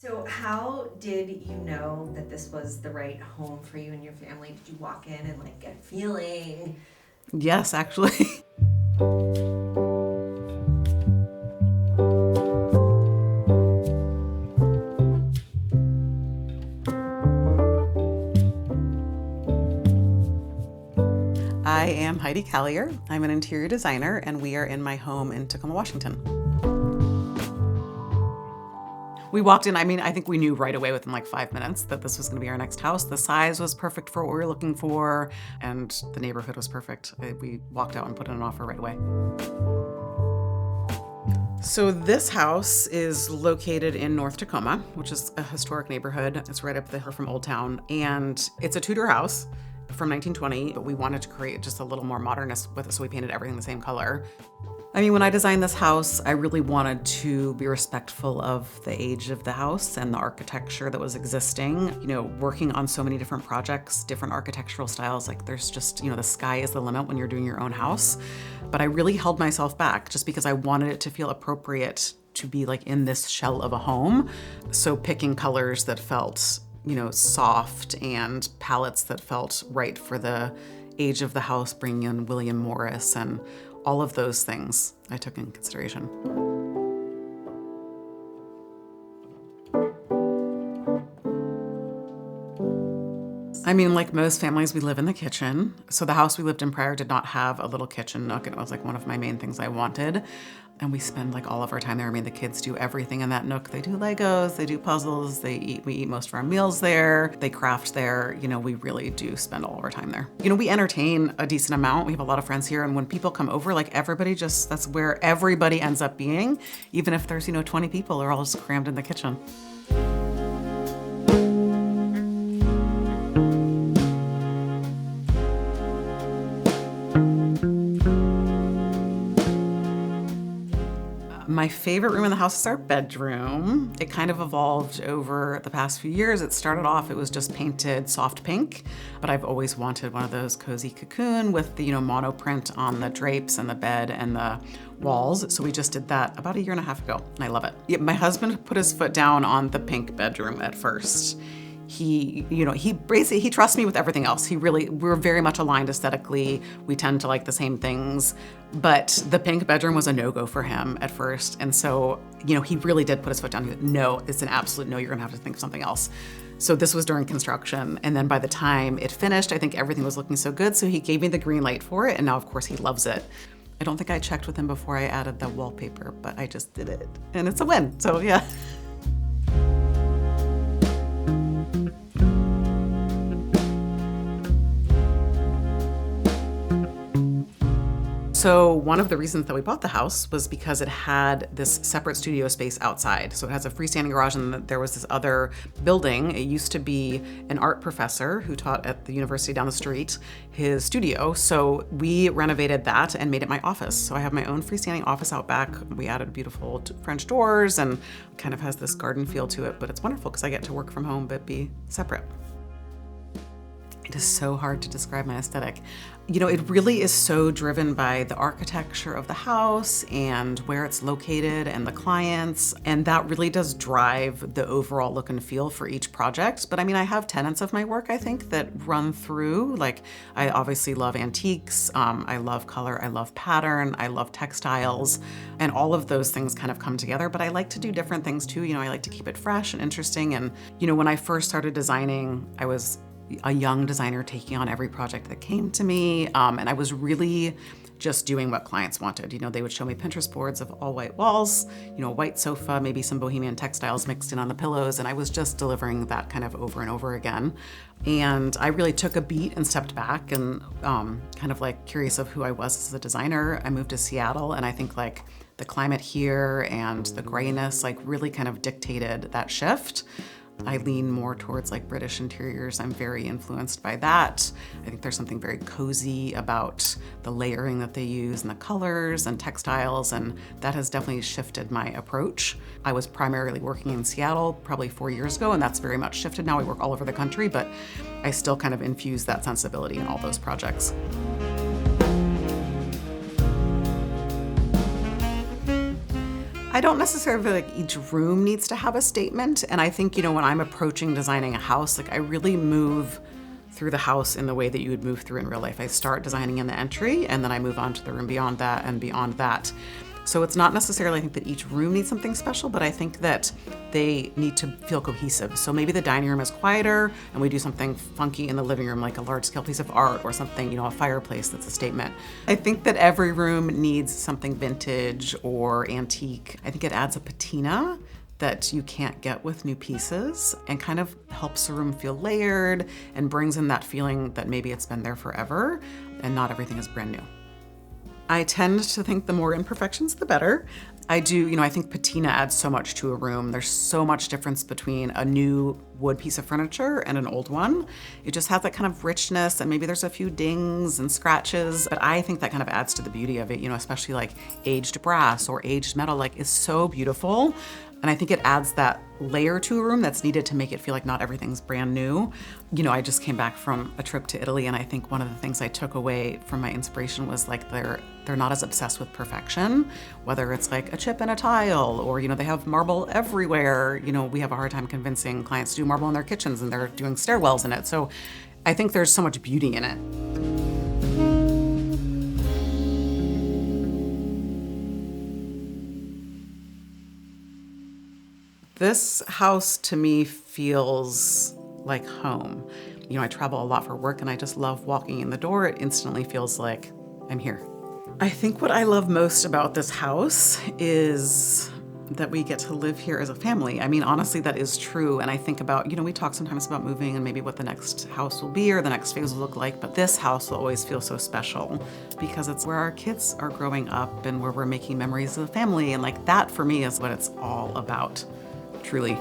So how did you know that this was the right home for you and your family? Did you walk in and like get a feeling? Yes, actually. I am Heidi Caillier. I'm an interior designer, and we are in my home in Tacoma, Washington. We walked in, I think we knew right away within like 5 minutes that this was gonna be our next house. The size was perfect for what we were looking for, and the neighborhood was perfect. We walked out and put in an offer right away. So this house is located in North Tacoma, which is a historic neighborhood. It's right up the hill from Old Town, and it's a Tudor house from 1920, but we wanted to create just a little more modernist with it, so we painted everything the same color. When I designed this house, I really wanted to be respectful of the age of the house and the architecture that was existing. Working on so many different projects, different architectural styles, like there's just, the sky is the limit when you're doing your own house. But I really held myself back just because I wanted it to feel appropriate to be like in this shell of a home. So picking colors that felt, soft, and palettes that felt right for the age of the house, bringing in William Morris and all of those things I took in consideration. Like most families, we live in the kitchen. So the house we lived in prior did not have a little kitchen nook, and it was like one of my main things I wanted. And we spend like all of our time there. The kids do everything in that nook. They do Legos, they do puzzles, we eat most of our meals there, they craft there. We really do spend all of our time there. We entertain a decent amount. We have a lot of friends here, and when people come over, like that's where everybody ends up being. Even if there's, 20 people, they're all just crammed in the kitchen. My favorite room in the house is our bedroom. It kind of evolved over the past few years. It started off, it was just painted soft pink, but I've always wanted one of those cozy cocoon with the, mono print on the drapes and the bed and the walls. So we just did that about 1.5 years ago, and I love it. Yeah, my husband put his foot down on the pink bedroom at first. He trusts me with everything else. We're very much aligned aesthetically. We tend to like the same things, but the pink bedroom was a no-go for him at first. And so, he really did put his foot down. He said, no, it's an absolute no, you're gonna have to think of something else. So this was during construction. And then by the time it finished, I think everything was looking so good. So he gave me the green light for it. And now of course he loves it. I don't think I checked with him before I added the wallpaper, but I just did it and it's a win. So yeah. So one of the reasons that we bought the house was because it had this separate studio space outside. So it has a freestanding garage, and there was this other building. It used to be an art professor who taught at the university down the street, his studio. So we renovated that and made it my office. So I have my own freestanding office out back. We added beautiful French doors and kind of has this garden feel to it, but it's wonderful because I get to work from home but be separate. It is so hard to describe my aesthetic. It really is so driven by the architecture of the house and where it's located and the clients. And that really does drive the overall look and feel for each project. But I have tenets of my work, I think, that run through. Like, I obviously love antiques. I love color. I love pattern. I love textiles. And all of those things kind of come together. But I like to do different things too. I like to keep it fresh and interesting. And, when I first started designing, I was a young designer taking on every project that came to me. And I was really just doing what clients wanted. They would show me Pinterest boards of all white walls, a white sofa, maybe some bohemian textiles mixed in on the pillows. And I was just delivering that kind of over and over again. And I really took a beat and stepped back and kind of like curious of who I was as a designer. I moved to Seattle, and I think like the climate here and the grayness like really kind of dictated that shift. I lean more towards like British interiors. I'm very influenced by that. I think there's something very cozy about the layering that they use and the colors and textiles, and that has definitely shifted my approach. I was primarily working in Seattle probably 4 years ago, and that's very much shifted now. I work all over the country, but I still kind of infuse that sensibility in all those projects. I don't necessarily feel like each room needs to have a statement. And I think, when I'm approaching designing a house, like I really move through the house in the way that you would move through in real life. I start designing in the entry and then I move on to the room beyond that and beyond that. So it's not necessarily, I think, that each room needs something special, but I think that they need to feel cohesive. So maybe the dining room is quieter and we do something funky in the living room, like a large scale piece of art or something, a fireplace that's a statement. I think that every room needs something vintage or antique. I think it adds a patina that you can't get with new pieces and kind of helps the room feel layered and brings in that feeling that maybe it's been there forever and not everything is brand new. I tend to think the more imperfections, the better. I think patina adds so much to a room. There's so much difference between a new wood piece of furniture and an old one. It just has that kind of richness and maybe there's a few dings and scratches, but I think that kind of adds to the beauty of it, especially like aged brass or aged metal, like is so beautiful. And I think it adds that layer to a room that's needed to make it feel like not everything's brand new. I just came back from a trip to Italy and I think one of the things I took away from my inspiration was like they're not as obsessed with perfection, whether it's like a chip in a tile or, they have marble everywhere. We have a hard time convincing clients to do marble in their kitchens and they're doing stairwells in it. So I think there's so much beauty in it. This house to me feels like home. I travel a lot for work and I just love walking in the door. It instantly feels like I'm here. I think what I love most about this house is that we get to live here as a family. I mean, honestly, that is true. And I think about, we talk sometimes about moving and maybe what the next house will be or the next phase will look like, but this house will always feel so special because it's where our kids are growing up and where we're making memories of the family. And like that for me is what it's all about. Truly.